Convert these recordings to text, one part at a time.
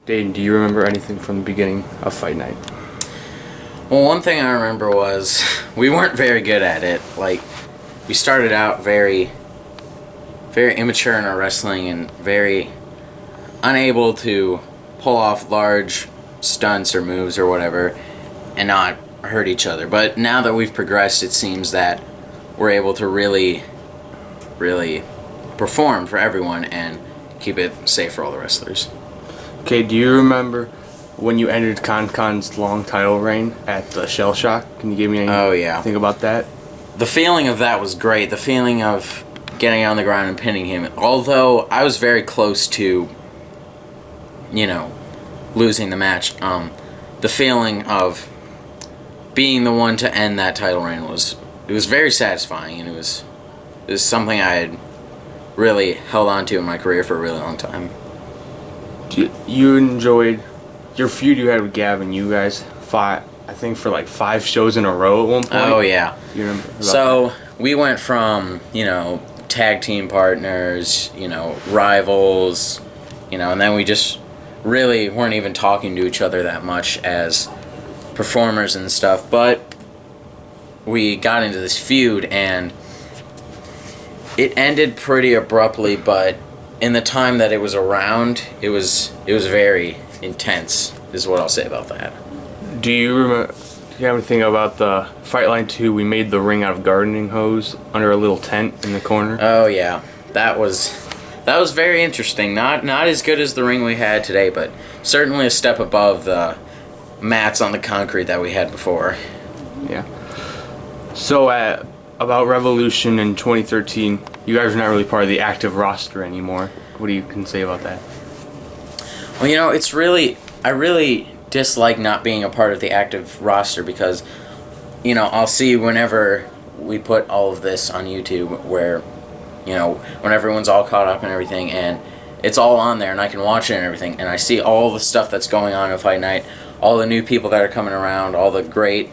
Dayden, do you remember anything from the beginning of Fight Night? Well, one thing I remember was we weren't very good at it. Like, we started out very immature in our wrestling and very unable to pull off large stunts or moves or whatever and not hurt each other. But now that we've progressed, it seems that we're able to really perform for everyone and keep it safe for all the wrestlers. Okay, do you remember when you ended Con's long title reign at the Shell Shock? Can you give me anything about that? The feeling of that was great. The feeling of getting on the ground and pinning him. Although I was very close to, losing the match. The feeling of being the one to end that title reign was very satisfying, and it was something I had really held on to in my career for a really long time. You enjoyed your feud you had with Gavin. You guys fought, I think, for like 5 shows in a row at one point. Oh, yeah. You remember about so that? We went from, tag team partners, rivals, and then we just really weren't even talking to each other that much as performers and stuff. But we got into this feud, and it ended pretty abruptly, but in the time that it was around, it was very intense, is what I'll say about that. Do you have anything about the Fight Line 2? We made the ring out of gardening hose under a little tent in the corner. Oh yeah, that was very interesting. Not as good as the ring we had today, but certainly a step above the mats on the concrete that we had before. Yeah. So about Revolution in 2013, you guys are not really part of the active roster anymore. What do you can say about that? Well, I really dislike not being a part of the active roster because, I'll see whenever we put all of this on YouTube where, when everyone's all caught up and everything, and it's all on there and I can watch it and everything, and I see all the stuff that's going on in Fight Night, all the new people that are coming around, all the great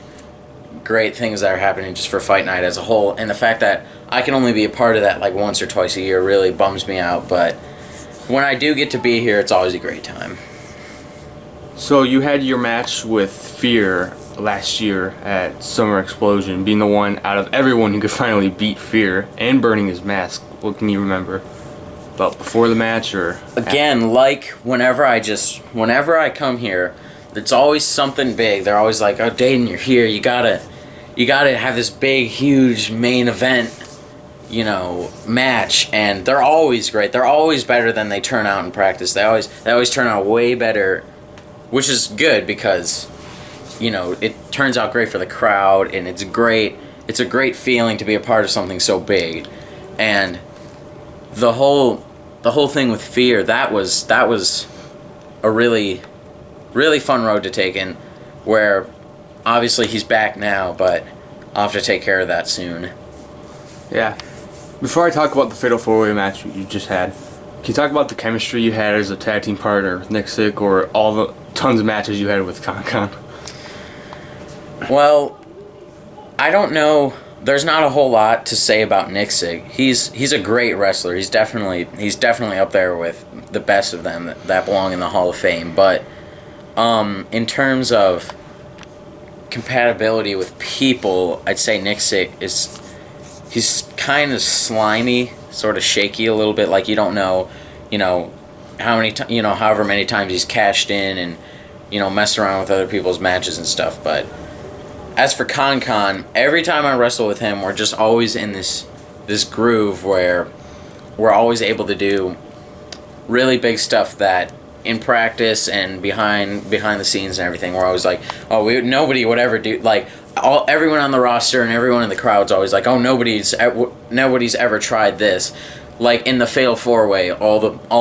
things that are happening just for Fight Night as a whole, and the fact that I can only be a part of that like once or twice a year really bums me out, but when I do get to be here, it's always a great time. So you had your match with Fear last year at Summer Explosion, being the one out of everyone who could finally beat Fear and burning his mask. What can you remember about before the match or again, like whenever I come here, it's always something big. They're always like, "Oh, Dayden, you're here. You gotta have this big, huge main event, match." And they're always great. They're always better than they turn out in practice. They always turn out way better, which is good because, it turns out great for the crowd, and it's great. It's a great feeling to be a part of something so big, and the whole thing with Fear, that was a really fun road to take in, where obviously he's back now, but I'll have to take care of that soon. Yeah. Before I talk about the Fatal 4-Way match you just had, can you talk about the chemistry you had as a tag team partner with Nick Sick, or all the tons of matches you had with Con? Well, I don't know. There's not a whole lot to say about Nick Sick. He's a great wrestler. He's definitely up there with the best of them that belong in the Hall of Fame. But in terms of compatibility with people, I'd say Nick Sick he's kind of slimy, sort of shaky a little bit. Like you don't know, how many however many times he's cashed in and messed around with other people's matches and stuff. But as for Con, every time I wrestle with him, we're just always in this groove where we're always able to do really big stuff that in practice and behind the scenes and everything, we're always like, oh, nobody would ever do, like, everyone on the roster and everyone in the crowd's always like, oh, nobody's ever tried this. Like in the Fatal 4-Way, all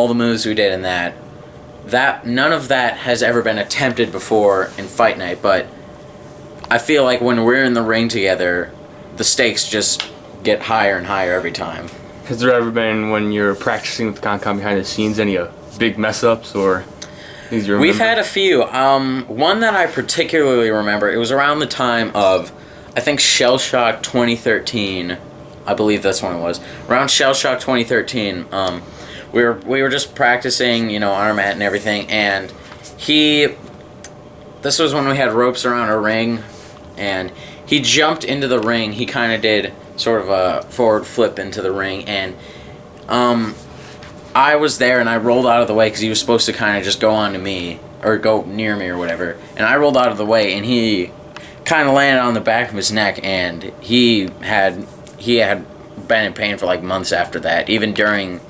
the moves we did in that none of that has ever been attempted before in Fight Night, but I feel like when we're in the ring together, the stakes just get higher and higher every time. Has there ever been, when you're practicing with Con behind the scenes, any big mess-ups or things you remember? We've had a few. One that I particularly remember, it was around the time of, I think, Shell Shock 2013. I believe that's when it was. Around Shell Shock 2013, we were just practicing, on our mat and everything, and This was when we had ropes around a ring, and he jumped into the ring. He kind of did sort of a forward flip into the ring, and I was there, and I rolled out of the way because he was supposed to kind of just go on to me or go near me or whatever. And I rolled out of the way, and he kind of landed on the back of his neck, and he had been in pain for like months after that, even during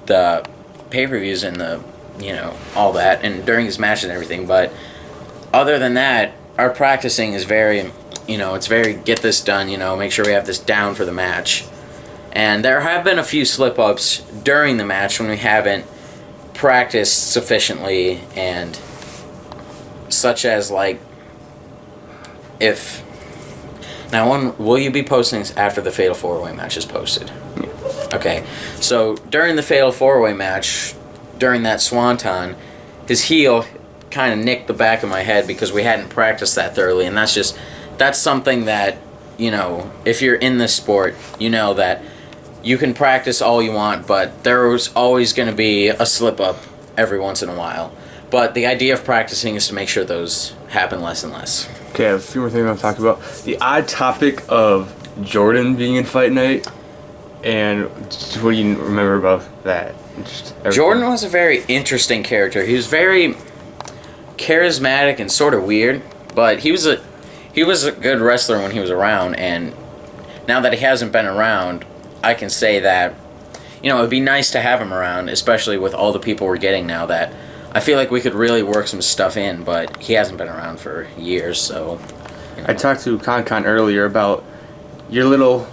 the pay-per-views and the, you know, all that, and during his matches and everything. But other than that, our practicing is very, you know, it's very get this done, you know, make sure we have this down for the match. And there have been a few slip-ups during the match when we haven't practiced sufficiently, and such as like if now will you be posting this after the Fatal 4-Way match is posted? Yeah. Okay, so during the Fatal 4-Way match, during that Swanton, his heel kind of nicked the back of my head because we hadn't practiced that thoroughly, and that's something that, you know, if you're in this sport, you know that you can practice all you want, but there's always going to be a slip-up every once in a while. But the idea of practicing is to make sure those happen less and less. Okay, I have a few more things I want to talk about. The odd topic of Jordan being in Fight Night, and just what do you remember about that? Jordan was a very interesting character. He was very charismatic and sort of weird, but he was a good wrestler when he was around, and now that he hasn't been around, I can say that, you know, it would be nice to have him around, especially with all the people we're getting now, that I feel like we could really work some stuff in, but he hasn't been around for years, so... You know. I talked to Con earlier about your little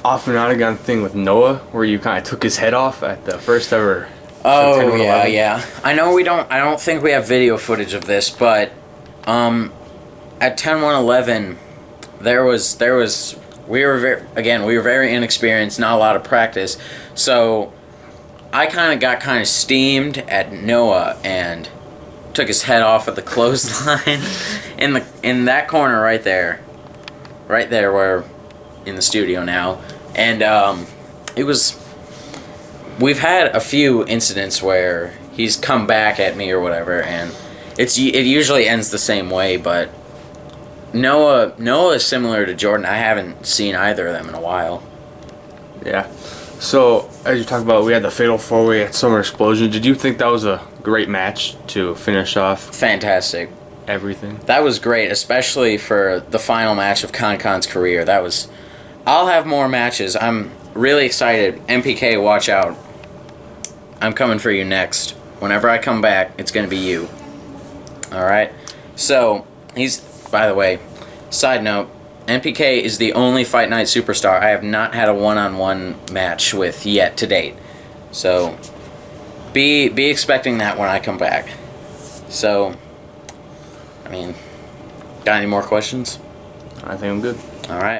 off and on again thing with Noah, where you kind of took his head off at the first ever... Oh, yeah. I know I don't think we have video footage of this, but at 10-1-11, we were very inexperienced, not a lot of practice, so I got kind of steamed at Noah and took his head off at the clothesline in that corner right there where in the studio now, and we've had a few incidents where he's come back at me or whatever, and it usually ends the same way, but Noah is similar to Jordan. I haven't seen either of them in a while. Yeah. So, as you talk about, we had the Fatal 4-Way at Summer Explosion. Did you think that was a great match to finish off Fantastic. everything? That was great, especially for the final match of Con's career. I'll have more matches. I'm really excited. MPK, watch out. I'm coming for you next. Whenever I come back, it's going to be you. Alright? So, by the way, side note, MPK is the only Fight Night superstar I have not had a one-on-one match with yet to date. So, be expecting that when I come back. So, I mean, got any more questions? I think I'm good. Alright.